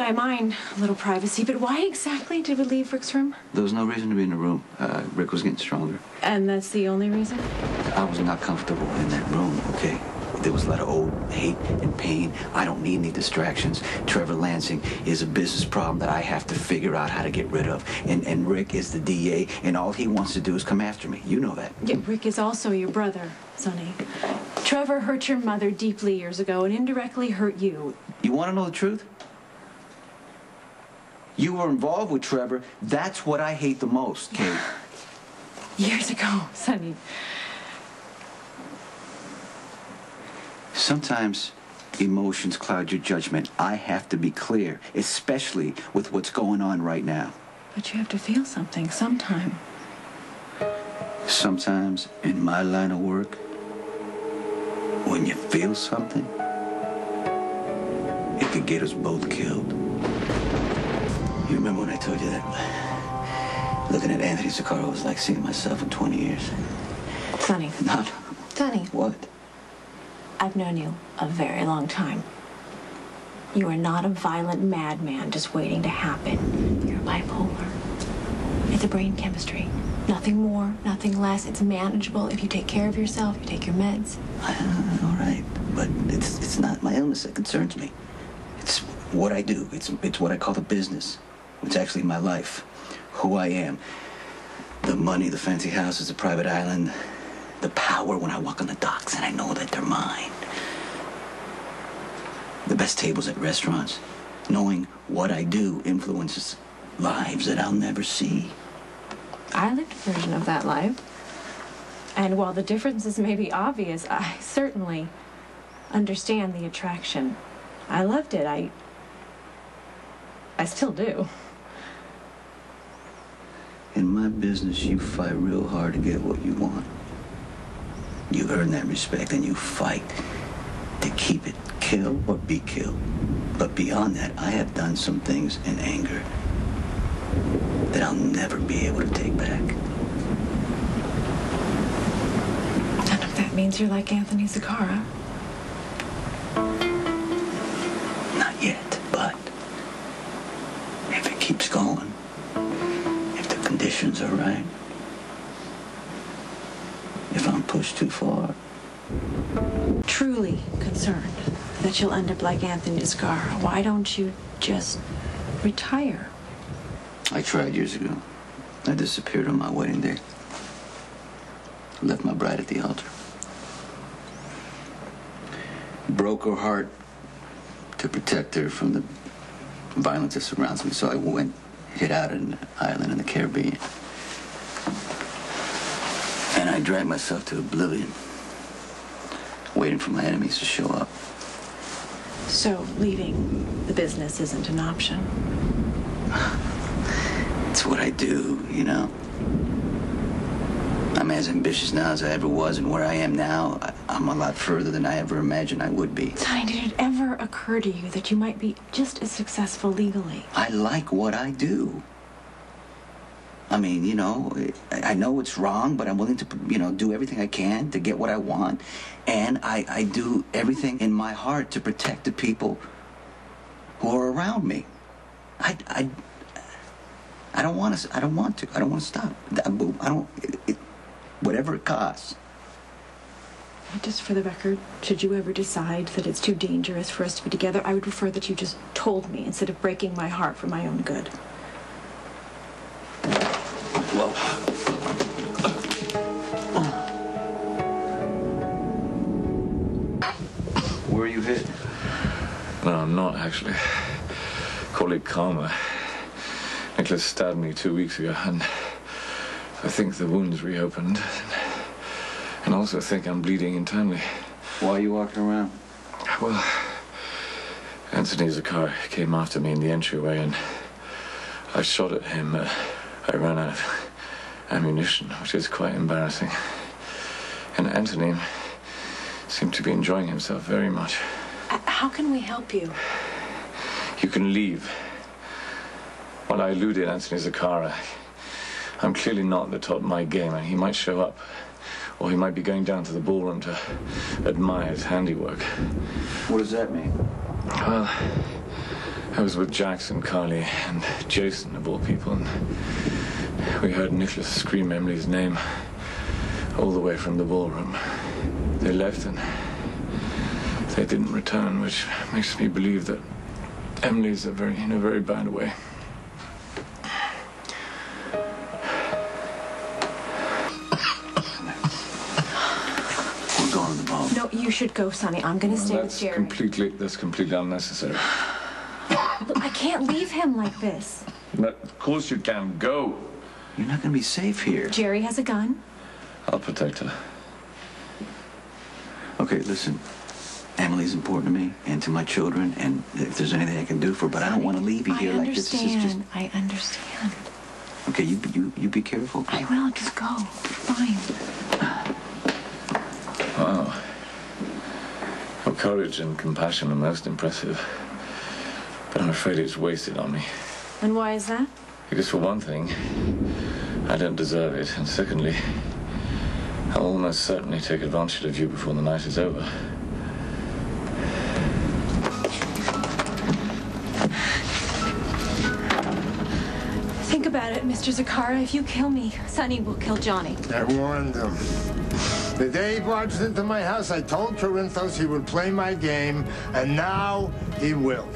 that I mind a little privacy, but why exactly did we leave Rick's room? There was no reason to be in the room. Rick was getting stronger. And that's the only reason? I was not comfortable in that room, okay? There was a lot of old hate and pain. I don't need any distractions. Trevor Lansing is a business problem that I have to figure out how to get rid of. And Rick is the DA, and all he wants to do is come after me. You know that. Yeah, Rick is also your brother, Sonny. Trevor hurt your mother deeply years ago and indirectly hurt you. You want to know the truth? You were involved with Trevor. That's what I hate the most, Kate. Years ago, Sonny. Sometimes emotions cloud your judgment. I have to be clear, especially with what's going on right now. But you have to feel something sometime. Sometimes in my line of work, when you feel something, it could get us both killed. You remember when I told you that looking at Anthony Zaccaro was like seeing myself in 20 years? Sonny. Not. Sonny. What? I've known you a very long time. You are not a violent madman just waiting to happen. You're bipolar. It's a brain chemistry. Nothing more, nothing less. It's manageable if you take care of yourself, you take your meds. All right, but it's not my illness that concerns me. It's what I do. It's what I call the business. It's actually my life, who I am. The money, the fancy houses, the private island, the power when I walk on the docks and I know that they're mine. The best tables at restaurants. Knowing what I do influences lives that I'll never see. I lived a version of that life. And while the differences may be obvious, I certainly understand the attraction. I loved it. I still do. In my business, you fight real hard to get what you want. You earn that respect and you fight to keep it. Kill or be killed. But beyond that, I have done some things in anger that I'll never be able to take back. None of that means you're like Anthony Zaccaro. Not yet, but if it keeps going, if the conditions are right, if I'm pushed too far. Truly concerned that you'll end up like Anthony Zaccaro, why don't you just retire? I tried years ago. I disappeared on my wedding day. Left my bride at the altar. Broke her heart to protect her from the violence that surrounds me. So I went, hid out on an island in the Caribbean. And I dragged myself to oblivion, waiting for my enemies to show up. So leaving the business isn't an option? It's what I do, you know. I'm as ambitious now as I ever was, and where I am now, I'm a lot further than I ever imagined I would be. Sonny, did it ever occur to you that you might be just as successful legally? I like what I do. I mean, you know, I know it's wrong, but I'm willing to, you know, do everything I can to get what I want. And I do everything in my heart to protect the people who are around me. I don't want to. I don't want to stop. Whatever it costs. Just for the record, should you ever decide that it's too dangerous for us to be together, I would prefer that you just told me instead of breaking my heart for my own good. Well, where are you hit? No, I'm not, actually. Call it karma. Nicholas stabbed me 2 weeks ago, and I think the wound's reopened. And I also think I'm bleeding internally. Why are you walking around? Well, Anthony Zaccaro came after me in the entryway, and I shot at him. I ran out of ammunition, which is quite embarrassing. And Anthony seemed to be enjoying himself very much. How can we help you? You can leave. While I eluded Anthony Zaccaro, I'm clearly not at the top of my game, and he might show up. Or he might be going down to the ballroom to admire his handiwork. What does that mean? Well, I was with Jackson, Carly, and Jason, of all people, and we heard Nicholas scream Emily's name all the way from the ballroom. They left and they didn't return, which makes me believe that Emily's in a very bad way. We're going to the ball. No, you should go, Sonny. I'm going to stay with Jerry. That's completely unnecessary. I can't leave him like this. But of course you can. Go. You're not going to be safe here. Jerry has a gun. I'll protect her. Okay, listen. Emily's important to me and to my children, and if there's anything I can do for her, but I don't want to leave you here like this. I understand. Okay, you be careful. I will. Just go. Fine. Wow. Your courage and compassion are most impressive. But I'm afraid it's wasted on me. And why is that? Because for one thing, I don't deserve it. And secondly, I'll almost certainly take advantage of you before the night is over. Think about it, Mr. Zakara. If you kill me, Sonny will kill Johnny. I warned him. The day he barged into my house, I told Corinthos he would play my game, and now he will.